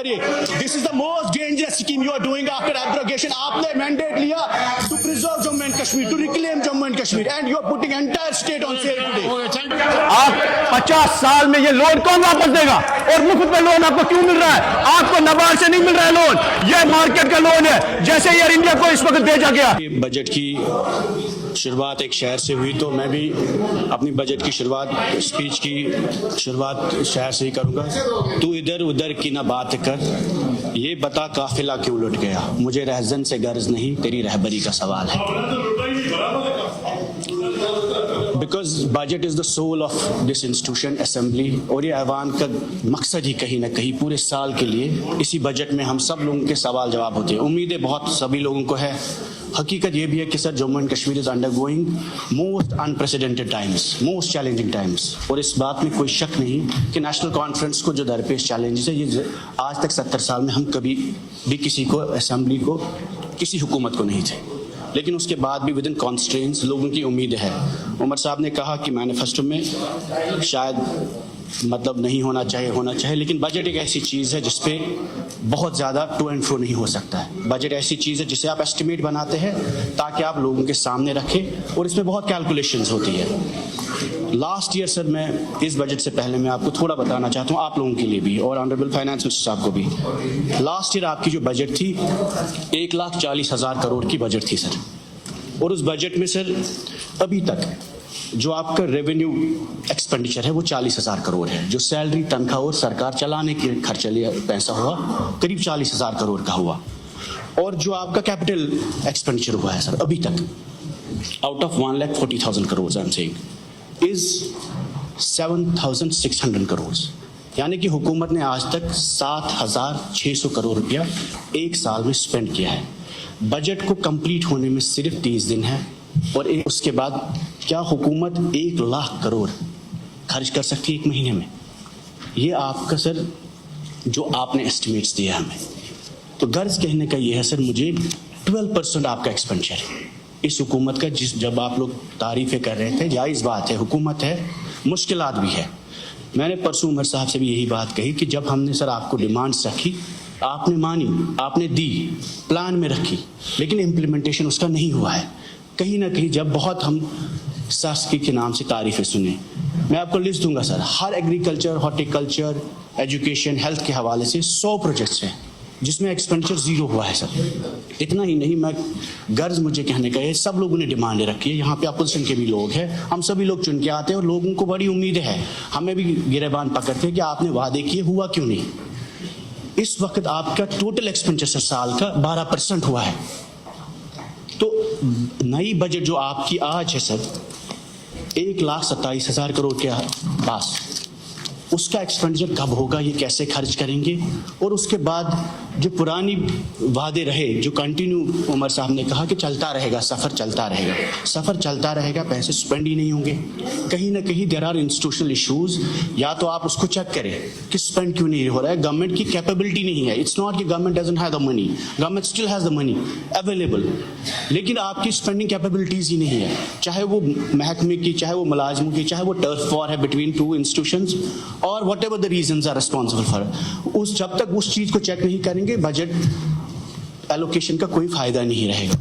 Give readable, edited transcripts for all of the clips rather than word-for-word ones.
This is the most dangerous scheme you are doing after abrogation. आपने mandate लिया to preserve Jammu and Kashmir, to reclaim Jammu and Kashmir, and you are putting entire state on sale today. आप 50 साल में ये loan कौन वापस देगा? और मुफ्त में लोन आपको क्यों मिल रहा है? आपको नबार्ड से नहीं मिल रहा है लोन, ये मार्केट का लोन है, जैसे एयर इंडिया को इस वक्त भेजा गया। बजट की शुरुआत एक शहर से हुई, तो मैं भी अपनी बजट की शुरुआत, स्पीच की शुरुआत शहर से ही करूंगा। तू इधर उधर की ना बात कर, ये बता काफिला क्यों लुट गया, मुझे रहजन से गर्ज नहीं, तेरी रहबरी का सवाल है। Because budget is the soul of this institution assembly, और ये ऐवान का मकसद ही कहीं ना कहीं पूरे साल के लिए इसी बजट में हम सब लोगों के सवाल जवाब होते हैं। उम्मीदें बहुत सभी लोगों को है। हकीकत ये भी है कि sir Jammu and Kashmir is undergoing most unprecedented times, most challenging times, और इस बात में कोई शक नहीं कि नेशनल कॉन्फ्रेंस को जो दरपेश चैलेंजेस है, ये आज तक 70 साल में हम कभी भी किसी को, असेंबली को, किसी हुकूमत को नहीं थे। लेकिन उसके बाद भी विद इन कॉन्स्ट्रेंट्स लोगों की उम्मीद है। उमर साहब ने कहा कि मैनिफेस्टो में शायद मतलब नहीं होना चाहिए, लेकिन बजट एक ऐसी चीज़ है जिसपे बहुत ज़्यादा टू एंड फ्रो नहीं हो सकता है। बजट ऐसी चीज़ है जिसे आप एस्टिमेट बनाते हैं ताकि आप लोगों के सामने रखें, और इसमें बहुत कैलकुलेशंस होती है। लास्ट ईयर सर, मैं इस बजट से पहले मैं आपको थोड़ा बताना चाहता हूँ, आप लोगों के लिए भी और ऑनरेबल फाइनेंस मिनिस्टर साहब को भी। लास्ट ईयर आपकी जो बजट थी 1,40,000 करोड़ की बजट थी सर, और उस बजट में सर अभी तक जो आपका रेवेन्यू एक्सपेंडिचर है वो 40,000 करोड़ है। जो सैलरी, तनख्वाह और सरकार चलाने के खर्चे लिए पैसा हुआ करीब 40,000 करोड़ का हुआ, और जो आपका कैपिटल एक्सपेंडिचर हुआ है सर अभी तक out of 1,40,000 crore I am saying is 7,600 crore, यानी कि हुकूमत ने आज तक 7,600 करोड़ रुपया एक साल में स्पेंड किया है। बजट को कंप्लीट होने में सिर्फ 30 दिन है, और उसके बाद क्या हुकूमत 1 लाख करोड़ खर्च कर सकती है एक महीने में? ये आपका सर जो आपने एस्टिमेट्स दिया हमें, तो गर्ज कहने का ये है सर, मुझे 12% आपका एक्सपेंडिचर इस हुकूमत का, जब आप लोग तारीफें कर रहे थे, जायज़ बात है, हुकूमत है, मुश्किलात भी है। मैंने परसों उमर साहब से भी यही बात कही कि जब हमने सर आपको डिमांड्स रखी, आपने मानी, आपने दी, प्लान में रखी, लेकिन इम्प्लीमेंटेशन उसका नहीं हुआ है। कहीं ना कहीं जब बहुत हम शासकी के नाम से तारीफें सुने, मैं आपको लिस्ट दूंगा सर, हर एग्रीकल्चर, हॉर्टिकल्चर, एजुकेशन, हेल्थ के हवाले से 100 प्रोजेक्ट्स हैं जिसमें एक्सपेंडिचर 0 हुआ है सर। इतना ही नहीं, मैं गर्ज मुझे कहने का है, सब लोगों ने डिमांडें रखी है, यहाँ पे अपोजिशन के भी लोग हैं, हम सभी लोग चुन के आते हैं, और लोगों को बड़ी उम्मीद है, हमें भी गिरेबान पकड़ते हैं कि आपने वादे किए, हुआ क्यों नहीं। इस वक्त आपका टोटल एक्सपेंडिचर साल का 12% हुआ है। तो नई बजट जो आपकी आज है सर 1,27,000 करोड़ के पास, उसका एक्सपेंडिचर कब होगा, ये कैसे खर्च करेंगे, और उसके बाद जो पुरानी वादे रहे, जो कंटिन्यू उमर साहब ने कहा कि चलता रहेगा, सफ़र चलता रहेगा, सफ़र चलता रहेगा, पैसे स्पेंड ही नहीं होंगे। कहीं ना कहीं देयर आर इंस्टीट्यूशनल इश्यूज, या तो आप उसको चेक करें कि स्पेंड क्यों नहीं हो रहा है। गवर्नमेंट की कैपेबिलिटी नहीं है, इट्स नॉट कि government doesn't have the money, government still has the money available, लेकिन आपकी स्पेंडिंग कैपेबिलिटीज़ ही नहीं है, चाहे वो महकमे की, चाहे वो मुलाजमों की, चाहे वो टर्फ वॉर है बिटवीन 2 इंस्टीट्यूशंस, और whatever the reasons are responsible for, जब तक उस चीज़ को चेक नहीं करेंगे बजट एलोकेशन का कोई फायदा नहीं रहेगा।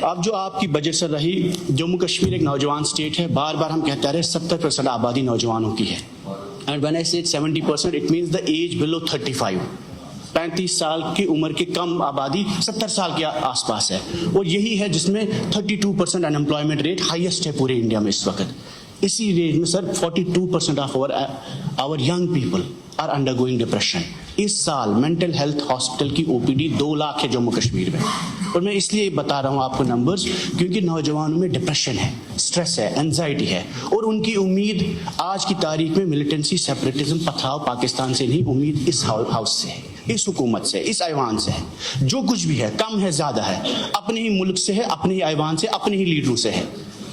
अब जो आपकी बजट से रही, जम्मू कश्मीर एक नौजवान स्टेट है, बार बार हम कहते रहे 70% आबादी नौजवानों की है, and when I say 70% it means the age below 35, 35 साल की उम्र की कम आबादी 70 साल के आसपास है, और यही है जिसमें 32% अनएम्प्लॉयमेंट रेट हाईएस्ट है पूरे इंडिया में इस वक्त। इसी रेंज में sir 42% of our young people are undergoing depression. इस साल मेंटल हेल्थ हॉस्पिटल की ओपीडी 2 लाख है जम्मू कश्मीर में, और मैं इसलिए बता रहा हूँ आपको नंबर्स, क्योंकि नौजवानों में डिप्रेशन है, स्ट्रेस है, एंजाइटी है, और उनकी उम्मीद आज की तारीख में मिलिटेंसी, सेपरेटिज्म, पथराव पाकिस्तान से नहीं, उम्मीद इस हाउस से है, इस हुकूमत से, इस ऐवान से है। जो कुछ भी है, कम है ज़्यादा है, अपने ही मुल्क से है, अपने ही ऐवान से, अपने ही लीडरों से है।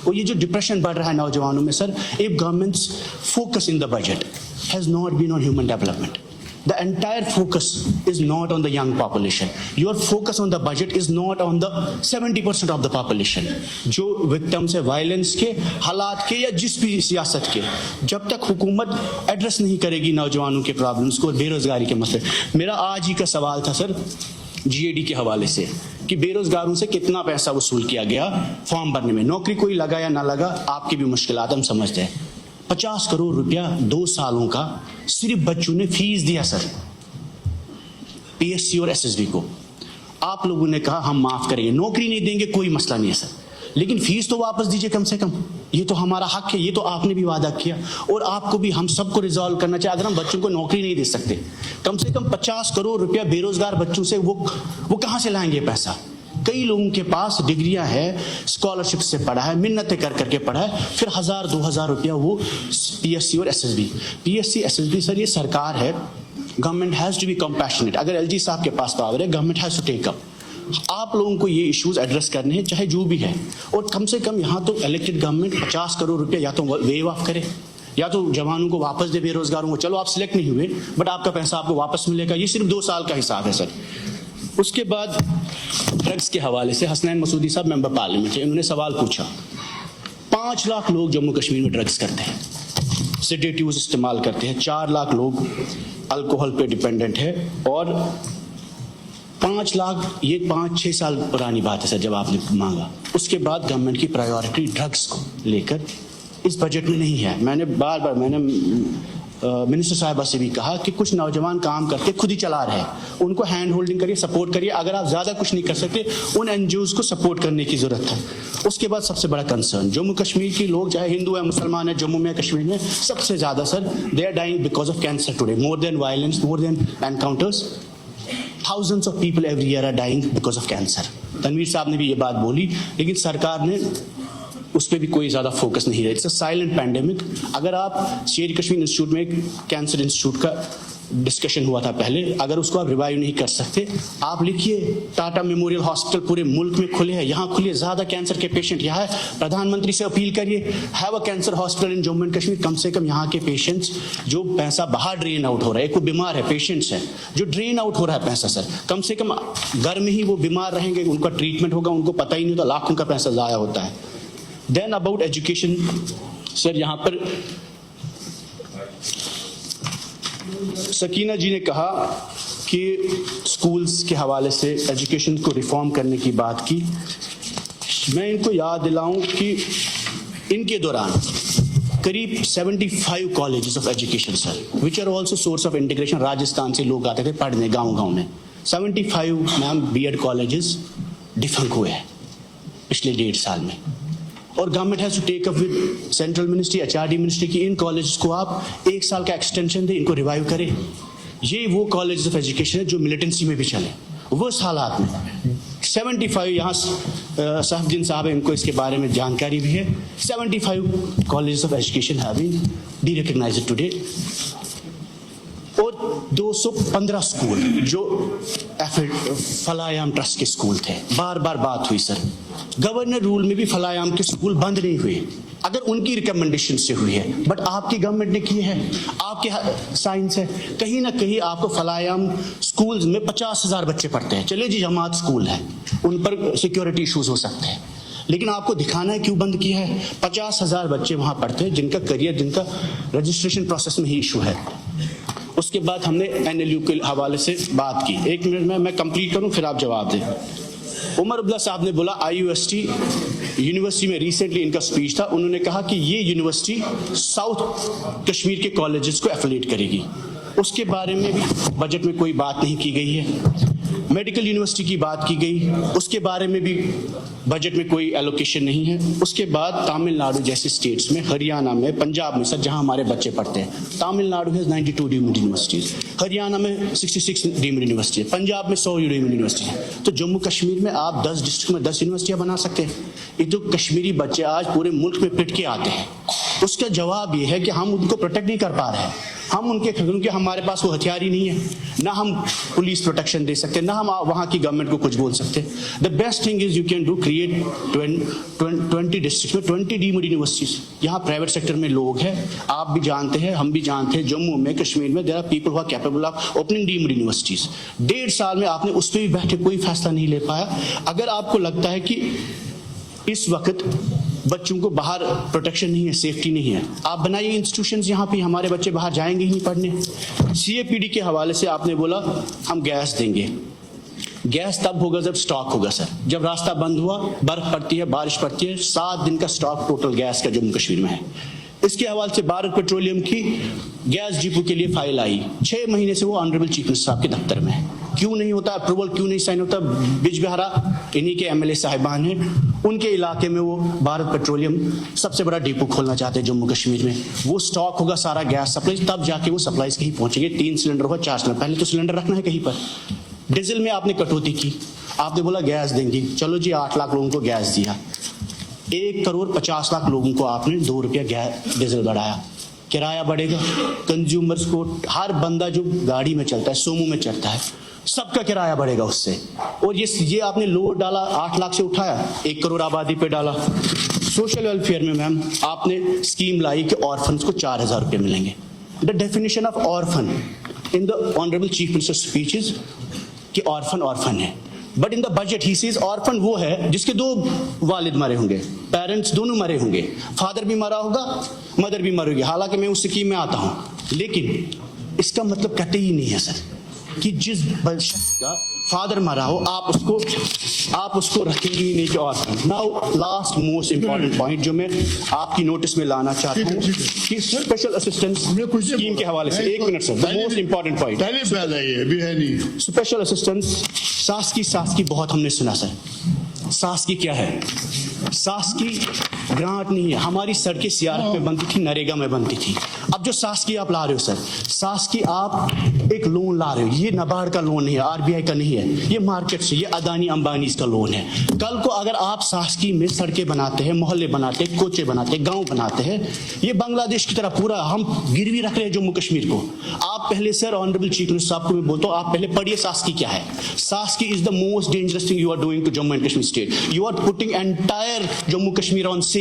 और ये जो डिप्रेशन बढ़ रहा है नौजवानों में sir, if governments focus in the budget has not been on human development, The entire focus is not on the young population. Your focus on the budget is not on the 70% of the population. जो victims है violence के, हालात के या जिस भी सियासत के, जब तक हुकूमत एड्रेस नहीं करेगी नौजवानों के प्रॉब्लम्स को, बेरोजगारी के मसले। मेरा आज ही का सवाल था सर GAD के हवाले से कि बेरोजगारों से कितना पैसा वसूल किया गया फॉर्म भरने में, नौकरी कोई लगा या ना लगा, आपकी भी मुश्किलात हम समझते हैं। 50 करोड़ रुपया 2 सालों का सिर्फ बच्चों ने फीस दिया सर, PSC और SSB को। आप लोगों ने कहा हम माफ करेंगे, नौकरी नहीं देंगे, कोई मसला नहीं है सर, लेकिन फीस तो वापस दीजिए कम से कम, ये तो हमारा हक है, ये तो आपने भी वादा किया और आपको भी हम सबको रिजॉल्व करना चाहिए। अगर हम बच्चों को नौकरी नहीं दे सकते, कम से कम 50 करोड़ रुपया बेरोजगार बच्चों से वो कहां से लाएंगे पैसा? कई लोगों के पास डिग्रियां हैं, स्कॉलरशिप से पढ़ा है, मिन्नतें कर करके पढ़ा है, फिर 1000-2000 रुपया वो PSC और SSB। PSC SSB सर ये सरकार है, government has to be compassionate. अगर LG साहब के पास पावर है, government has to take up. आप लोगों को ये इश्यूज एड्रेस करने हैं, चाहे जो भी है, और कम से कम यहाँ तो इलेक्टेड गवर्नमेंट 50 करोड़ रुपया या तो वेव ऑफ करे या तो जवानों को वापस दे, बेरोजगारों को। चलो आप सिलेक्ट नहीं हुए बट आपका पैसा आपको वापस मिलेगा, ये सिर्फ 2 साल का हिसाब है सर। उसके बाद ड्रग्स के हवाले से हसनैन मसूदी साहब मेंबर पार्लियामेंट है, इन्होंने सवाल पूछा 5 लाख लोग जम्मू कश्मीर में ड्रग्स करते हैं, सेडेटिव्स इस्तेमाल करते हैं, 4 लाख लोग अल्कोहल पे डिपेंडेंट है और 5 लाख, ये 5-6 साल पुरानी बात है सर जब आपने मांगा। उसके बाद गवर्नमेंट की प्रायोरिटी ड्रग्स को लेकर इस बजट में नहीं है। मैंने बार मिनिस्टर साहिबा से भी कहा कि कुछ नौजवान काम करते खुद ही चला रहे हैं, उनको हैंड होल्डिंग करिए, सपोर्ट करिए। अगर आप ज़्यादा कुछ नहीं कर सकते, उन NGOs को सपोर्ट करने की ज़रूरत है। उसके बाद सबसे बड़ा कंसर्न, जम्मू कश्मीर के लोग चाहे हिंदू है मुसलमान है, जम्मू में कश्मीर में सबसे ज़्यादा sir they are dying because of cancer today, more than violence, more than encounters. Thousands of people every year are dying because of cancer. Tanveer साहब ने भी ये बात बोली, लेकिन सरकार ने उस पर भी कोई ज़्यादा फोकस नहीं है। It's a silent pandemic. अगर आप शेर कश्मीर इंस्टीट्यूट में एक कैंसर इंस्टीट्यूट का डिस्कशन हुआ था पहले, अगर उसको आप रिवाइव नहीं कर सकते, आप लिखिए टाटा मेमोरियल हॉस्पिटल पूरे मुल्क में खुले हैं, यहाँ खुले, ज़्यादा कैंसर के पेशेंट यहाँ है, प्रधानमंत्री से अपील करिए have a cancer hospital in Jammu and Kashmir. कम से कम यहाँ के पेशेंट्स जो पैसा बाहर ड्रेन आउट हो रहा है, एक वो बीमार है, पेशेंट्स हैं जो ड्रेन आउट हो रहा है पैसा सर, कम से कम घर में ही वो बीमार रहेंगे, उनका ट्रीटमेंट होगा, उनको पता ही नहीं होता, लाखों का पैसा ज़ाया होता है। देन अबाउट एजुकेशन सर, यहाँ पर सकीना जी ने कहा कि स्कूल्स के हवाले से एजुकेशन को रिफॉर्म करने की बात की। मैं इनको याद दिलाऊं कि इनके दौरान करीब 75 colleges of education sir, which are also source of integration, Rajasthan से लोग आते थे पढ़ने गांव-गांव में। 75 मैम BEd कॉलेजेस डिफंक हुए हैं पिछले 1.5 साल में, और government has to take up with central ministry, HRD ministry की इन कॉलेजेस को आप 1 साल का एक्सटेंशन दें, इनको रिवाइव करें। ये वो कॉलेजेस ऑफ एजुकेशन है जो मिलिटेंसी में भी चले, वो इस हालात में 75 यहाँ साहबुद्दीन साहब है, इनको इसके बारे में जानकारी भी है। 75 colleges of education have been derecognised today, और 215 स्कूल जो फलायाम ट्रस्ट के स्कूल थे। बार बार बात हुई सर, गवर्नर रूल में भी फलायाम के स्कूल बंद नहीं हुए, अगर उनकी रिकमेंडेशन से हुई है, बट आपकी गवर्नमेंट ने की है, आपके साइंस है, कहीं ना कहीं आपको फलायाम स्कूल्स में 50,000 बच्चे पढ़ते हैं। चलिए जी जमात स्कूल है, उन पर सिक्योरिटी इश्यूज हो सकते हैं, लेकिन आपको दिखाना है क्यों बंद किया है। 50,000 बच्चे वहां पढ़ते हैं जिनका करियर, जिनका रजिस्ट्रेशन प्रोसेस में ही इशू है। उसके बाद हमने NLU के हवाले से बात की। 1 मिनट में मैं कंप्लीट करूं फिर आप जवाब दें। उमर अब्दुल्ला साहब ने बोला IUST यूनिवर्सिटी में रिसेंटली इनका स्पीच था, उन्होंने कहा कि ये यूनिवर्सिटी साउथ कश्मीर के कॉलेजेस को एफिलिएट करेगी। उसके बारे में भी बजट में कोई बात नहीं की गई है। मेडिकल यूनिवर्सिटी की बात की गई, उसके बारे में भी बजट में कोई एलोकेशन नहीं है। उसके बाद तमिलनाडु जैसे स्टेट्स में, हरियाणा में, पंजाब में सर जहां हमारे बच्चे पढ़ते हैं, तमिलनाडु है 92 डीम्ड यूनिवर्सिटीज, हरियाणा में 66 डीम्ड यूनिवर्सिटी है, पंजाब में 100 डीम्ड यूनिवर्सिटी है। तो जम्मू कश्मीर में आप 10 डिस्ट्रिक्ट में 10 यूनिवर्सिटियां बना सकते हैं। ये तो कश्मीरी बच्चे आज पूरे मुल्क में पिट के आते हैं। उसका जवाब ये है कि हम उनको प्रोटेक्ट नहीं कर पा रहे हैं। हम क्योंकि हमारे पास वो हथियार ही नहीं है, ना हम पुलिस प्रोटेक्शन दे सकते, ना हम वहाँ की गवर्नमेंट को कुछ बोल सकते। The best thing is you can do create 20 district में 20 डीम्ड यूनिवर्सिटीज। यहाँ प्राइवेट सेक्टर में लोग हैं, आप भी जानते हैं, हम भी जानते हैं, जम्मू में, कश्मीर में there are people who are capable of opening deemed universities. 1.5 साल में आपने उस पर भी बैठे कोई फैसला नहीं ले पाया। अगर आपको लगता है कि इस वक्त बच्चों को बाहर प्रोटेक्शन नहीं है, सेफ्टी नहीं है, आप बनाइए इंस्टीट्यूशंस, यहाँ पे हमारे बच्चे बाहर जाएंगे ही नहीं पढ़ने। सीएपीडी के हवाले से आपने बोला हम गैस देंगे, गैस तब होगा जब स्टॉक होगा सर। जब रास्ता बंद हुआ, बर्फ पड़ती है, बारिश पड़ती है, 7 दिन का स्टॉक टोटल गैस का जम्मू कश्मीर में है। इसके हवाले से भारत पेट्रोलियम की गैस डिपो के लिए फाइल आई, 6 महीने से वो ऑनरेबल चीफ मिनिस्टर साहब के दफ्तर में है। क्यों नहीं होता अप्रूवल, क्यों नहीं साइन होता? बिजबिहारा इन्हीं के एमएलए साहिबान हैं, उनके इलाके में वो भारत पेट्रोलियम सबसे बड़ा डिपो खोलना चाहते हैं जम्मू कश्मीर में। वो स्टॉक होगा सारा गैस सप्लाई, तब जाके वो सप्लाईज कहीं पहुंचेंगे। 3 सिलेंडर होगा, 4 सिलेंडर, पहले तो सिलेंडर रखना है कहीं पर। डीजल में आपने कटौती की, आपने बोला गैस देंगे, चलो जी 8 लाख लोगों को गैस दिया, 1,50,00,000 लोगों को आपने 2 रुपया गैस डीजल बढ़ाया, किराया बढ़ेगा। कंज्यूमर्स को, हर बंदा जो गाड़ी में चलता है, सोमो में चलता है, सबका किराया बढ़ेगा उससे। और ये आपने लोड डाला, 8 लाख से उठाया, 1 करोड़ आबादी पे डाला। सोशल वेलफेयर में मैम आपने स्कीम लाई कि ऑर्फन्स को 4,000 रुपये मिलेंगे। The definition of orphan in the honourable chief minister speech is कि ऑर्फन ऑर्फन है, but in the budget he says orphan वो है जिसके 2 वालिद मरे होंगे, पेरेंट्स दोनों मरे होंगे, फादर भी मरा होगा, मदर भी मरी होगी। हालांकि मैं उस स्कीम में आता हूं, लेकिन इसका मतलब कहते ही नहीं है सर कि जिस शख्स का फादर मरा हो आप उसको रखेंगे ही नहीं कि orphan. Now last most important point जो मैं आपकी नोटिस में लाना चाहता हूँ कि स्पेशल असिस्टेंस स्कीम के हवाले से, 1 minute sir, the most important point, special assistance SASCI बहुत हमने सुना सर। सास्की क्या है? सास्की ग्रांट नहीं है, हमारी सड़कें सीआरएफ में बनती थी, नरेगा में बनती थी। अब जो सास्की आप ला रहे हो सर, सास्की आप एक लोन ला रहे हो, ये नाबार्ड का लोन नहीं है, आरबीआई का नहीं है, ये मार्केट से, ये अदानी अंबानी का लोन है। कल को अगर आप सास्की में सड़कें बनाते हैं, मोहल्ले बनाते हैं, कोचे बनाते हैं, गांव बनाते हैं, ये बांग्लादेश की तरह पूरा हम गिरवी रख रहे हैं जम्मू कश्मीर को। आप पहले सर, ऑनरेबल चीफ मिनिस्टर साहब को मैं बोलता हूँ, आप पहले पढ़िए सास्की क्या है। SASCI is the most dangerous thing you are doing to Jammu and Kashmir state. You are putting entire Jammu Kashmir on sale.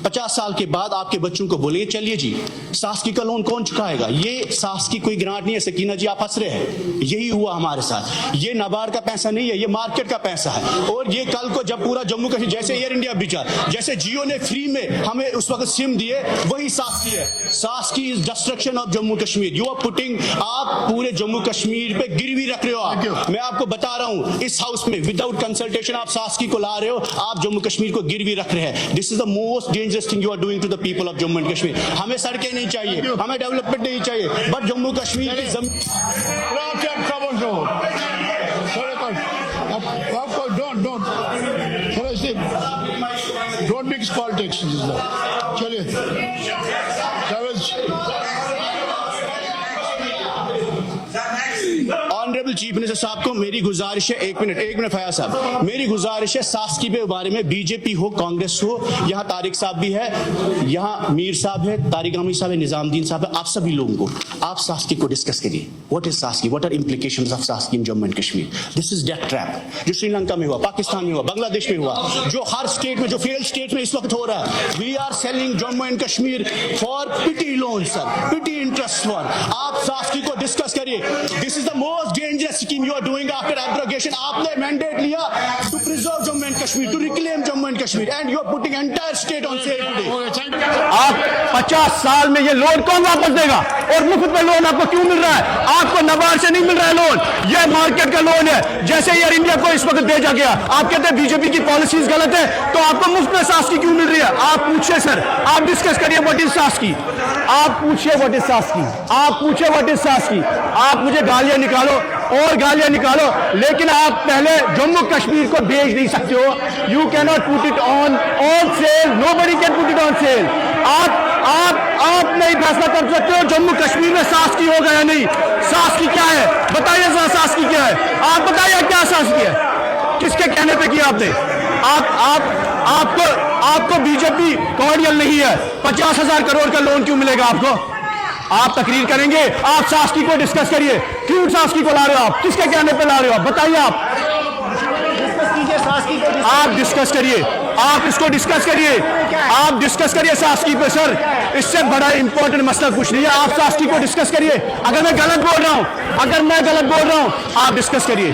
50 साल के बाद आपके बच्चों को बोलेंगे चलिए जी सास्की का लोन कौन चुकाएगा? ये सास्की कोई ग्रांट नहीं है। सकीना जी आप हंस रहे हैं, यही हुआ हमारे साथ। ये नाबार्ड का पैसा नहीं है, ये मार्केट का पैसा है। और ये कल को जब पूरा जम्मू कश्मीर, जैसे एयर इंडिया बिचा, जैसे जियो ने फ्री में हमें उस वक्त सिम दिए, वही सास्की है। SASCI is destruction of Jammu Kashmir. You are putting, आप पूरे जम्मू कश्मीर पे गिरवी रख रहे हो आप। मैं आपको बता रहा हूं, इस हाउस में विदाउट कंसल्टेशन आप सास्की को ला रहे हो, आप जम्मू कश्मीर को गिरवी रख रहे हैं। This is the most dangerous thing you are doing to the people of Jammu and Kashmir. हमें सड़कें नहीं चाहिए, हमें डेवलपमेंट नहीं चाहिए, बट जम्मू कश्मीर की जमीन don't mix politics. चलिए ऑनरेबल चीफ मिनिस्टर साहब को मेरी गुजारिश है, एक मिनट फयाज साहब, मेरी गुजारिश है सास्की के बारे में, बीजेपी हो कांग्रेस हो, यहाँ तारिक साहब भी है, यहाँ मीर साहब है, तारिक अमीर साहब है, निजामुद्दीन साहब है, आप सभी लोगों को आप सास्की को डिस्कस करिए। What is SASCI, what are implications of SASCI in Jammu and Kashmir? This is death trap जो श्रीलंका में हुआ, पाकिस्तान में हुआ, बांग्लादेश में हुआ, जो हर स्टेट में, जो फेल्ड स्टेट में इस वक्त हो रहा है। We are selling Jammu and Kashmir for petty loan sir, petty interest for. आप सास्की को डिस्कस करिए। This is the most dangerous scheme you are doing after abrogation. आपने मैंडेट लिया to preserve Jammu and Kashmir, to reclaim Jammu and Kashmir, and you are putting entire state on sale today. आप 50 साल में ये लोन कौन वापस देगा? और मुफ्त में लोन आपको क्यों मिल रहा है? आपको नाबार्ड से नहीं मिल रहा है लोन, ये मार्केट का लोन है। जैसे एयर इंडिया को इस वक्त भेजा गया, आप कहते हैं बीजेपी की पॉलिसीज गलत है, तो आपको मुफ्त में सास्की क्यों मिल रही है? आप पूछिए सर, आप डिस्कस करिए व्हाट इज सास्की, आप पूछिए व्हाट इज सास्की, आप पूछिए व्हाट इज सास्की। आप मुझे गालियां निकालो और गालियां निकालो, लेकिन आप पहले जम्मू कश्मीर को बेच नहीं सकते हो। You cannot put it on sale, nobody can put it on sale. आप नहीं फैसला कर सकते हो जम्मू कश्मीर में सास्की होगा या नहीं। सास्की क्या है बताइए जरा, सास्की क्या है? आप बताइए क्या सास्की है, किसके कहने पे किया आपने? आपको बीजेपी कॉर्डियल नहीं है। 50,000 करोड़ का लोन क्यों मिलेगा आपको? आप तकरीर करेंगे, आप शासकी को डिस्कस करिए। क्यों शासकी को ला रहे हो आप? किसके कहने पे ला रहे हो आप? बताइए आप डिस्कस करिए, आप इसको डिस्कस करिए, आप डिस्कस करिए शासकी पे। सर, इससे बड़ा इंपॉर्टेंट मसला कुछ नहीं है। आप शासकी को डिस्कस करिए। अगर मैं गलत बोल रहा हूं, आप डिस्कस करिए।